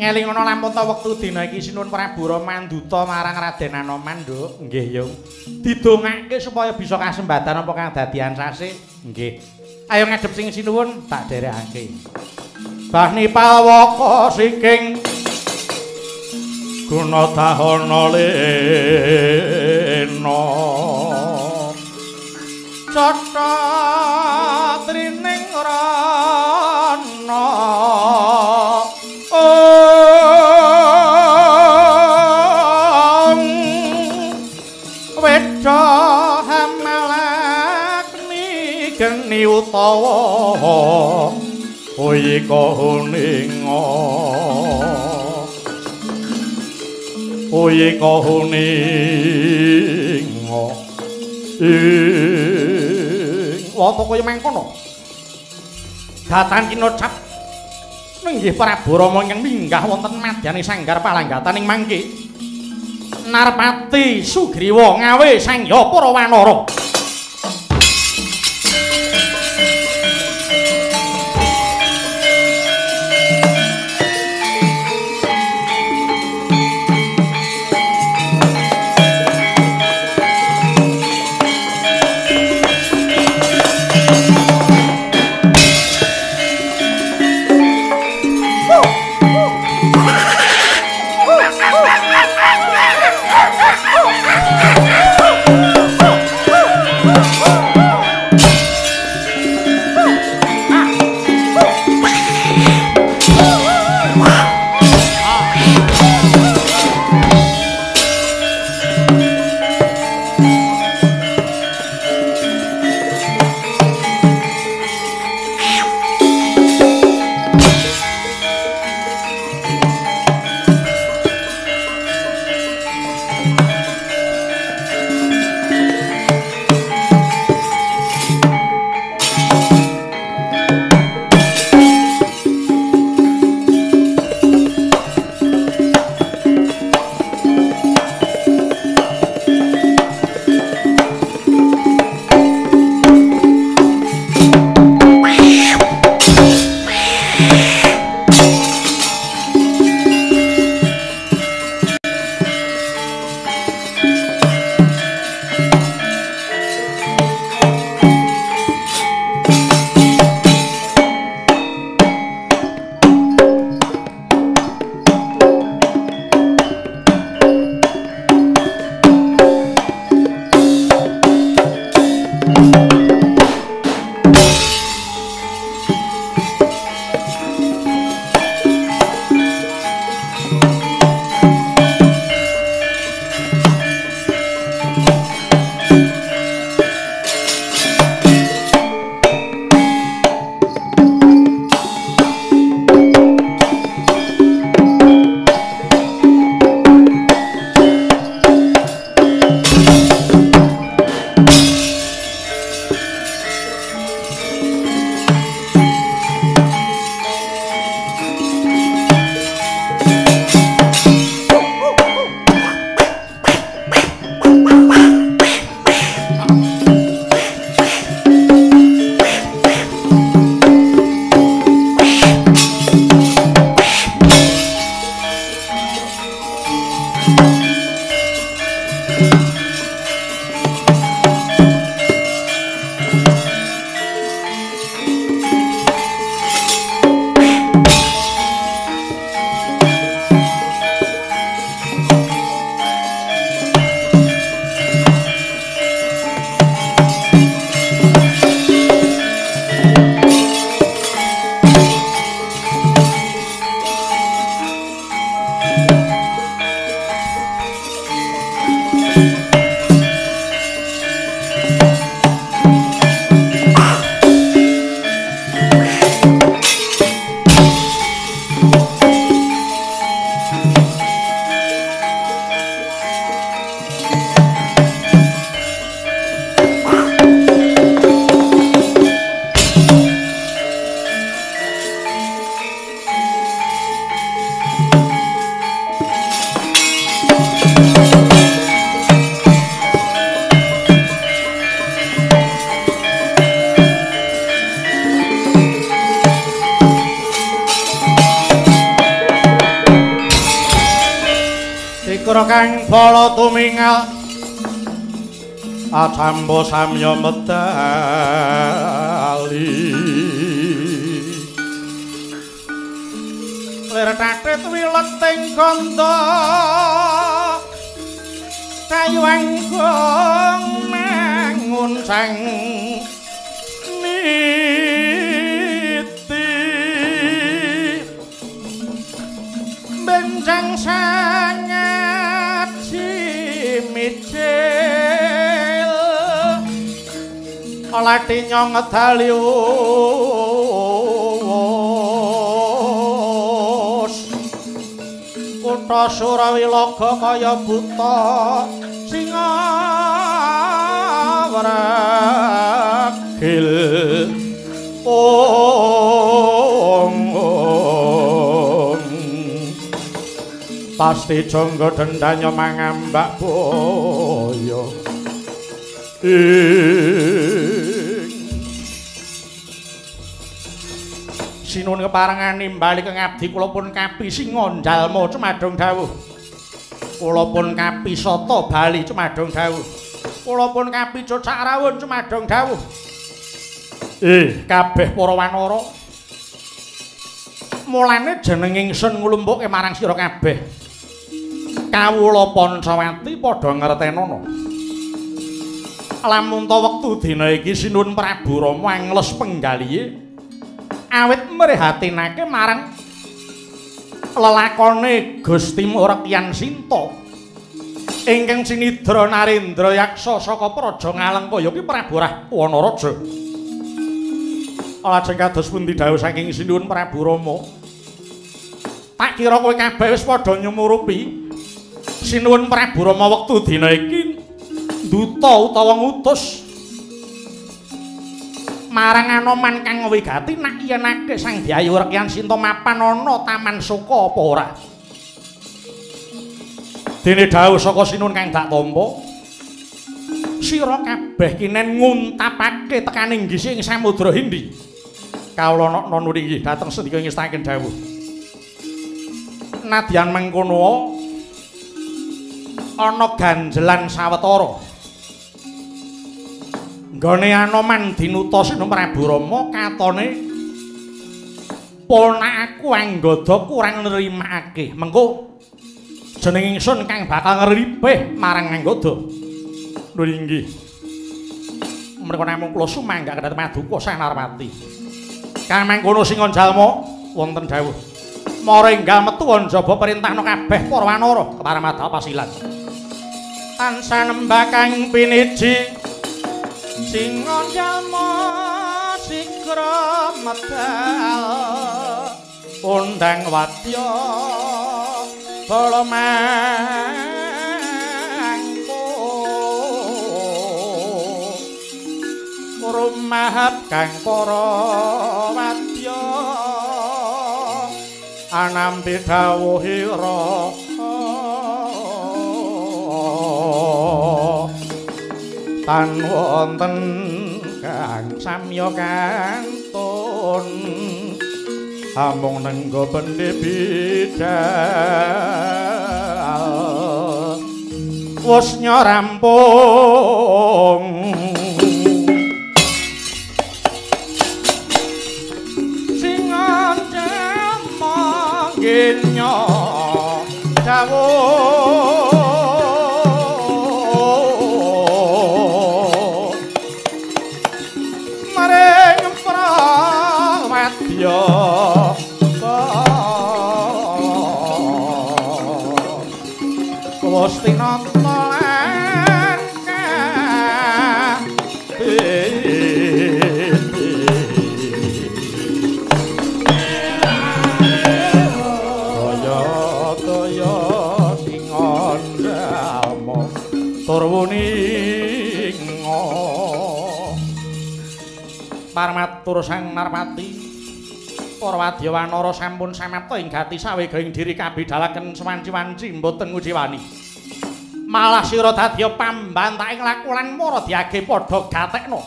ngelingono lampun ta wektu dina iki sinuwun Prabu Ramanduta marang Raden Anoman, Nduk. Nggih, Yung. Didongake supaya bisa kasembatan apa kang dadian sasih. Nggih. Ayo ngadhep sing sinuwun tak dherekake. Bahni pawaka siking Gunadahana lena Cotha trining rana Wedo hamalakni geni utawa Uyika huninga Uyika huninga Wata kaya mangkono Datan kinocap Nenggih Prabu Rama ingkang minggah wonten madyani sanggar palanggataning mangke Narpati Sugriwa ngawe sangya para wanara sira kang bala tumingal acambo samya medali lir tatit wileting ganda kayu anggung manguncang niti benjang sangat cimicil olati nyong ngedalius kutha Surawilaga kaya buta singa wregil pasti jangga dendanya mangambak boyo sinun keparengan nimbali kengabdi kula pun kapi singa njalma cumadung dawuh kula pun kapi sata bali cumadung dawuh kula pun kapi cocak rawuh cumadung dawuh kabeh para wanara mulane jeneng ingsun nglumpuke marang sira kabeh kawula Pancawati padha ngertenana lamun ta wektu dina iki Sinuwun Prabu Rama angles penggalihe awit mrihatinake marang lelakone Gusti Murekyan Sinta ingkang sinidra Narendra Yaksa saka Praja Ngalengkaya ki Prabu Rahwana-raja. Lajeng kados pundi dawuh saking Sinuwun Prabu Rama? Tak kira kowe kabeh wis padha nyumurupi Sinuwun Prabu Rama wektu dina iki duta utawa ngutus marang Anoman kang wigati nak yenake Sang Hyai Rekyan Sinta mapan ana Taman Soka apa ora. Dene dawuh saka Sinuwun kang dak tampa sira kabeh kinen nguntapake tekaning gisi ing Samudra Hindi. Kawula nuli inggih dhateng sendika ngestaken dawuh. Nadyan mengkono ana ganjelan sawetara. Nggone Anoman dinuta Sinuwun Prabu Rama katone ponakku Anggada kurang nrimakake. Mengko jeneng ingsun kang bakal ngripih marang Anggada. Lho inggih. Menika namung kula sumangga kedhat Paduka Senarpati. Kang mangkono singa jalma wonten dawuh. Mara enggal metu njaba perintahna kabeh para wanara keparamada pasilan. Tansah nembah kang piniji singa jalma sigra medal undang wadya bala mangko rumahat kang para wadya anampi dawuhira tan wonten kang samya kantun amung nenggo bendhe bidal wis rampung singa jama genya dawuh Gusti Nata lan kaya singa dalma tur wuninga Parmatur Sang Narpati para wadya wanara sampun samapta ing gati sawegahing diri kabidalaken sewanci-wanci mboten ngujiwani. Malah sira dadya pambantaking lakulan mara diage padha gatekno.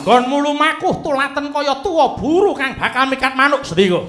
Nggonmu lumakuh tulaten kaya tuwa buru kang bakal mikat manuk sendika.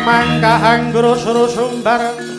mangkahang guru suruh sumbar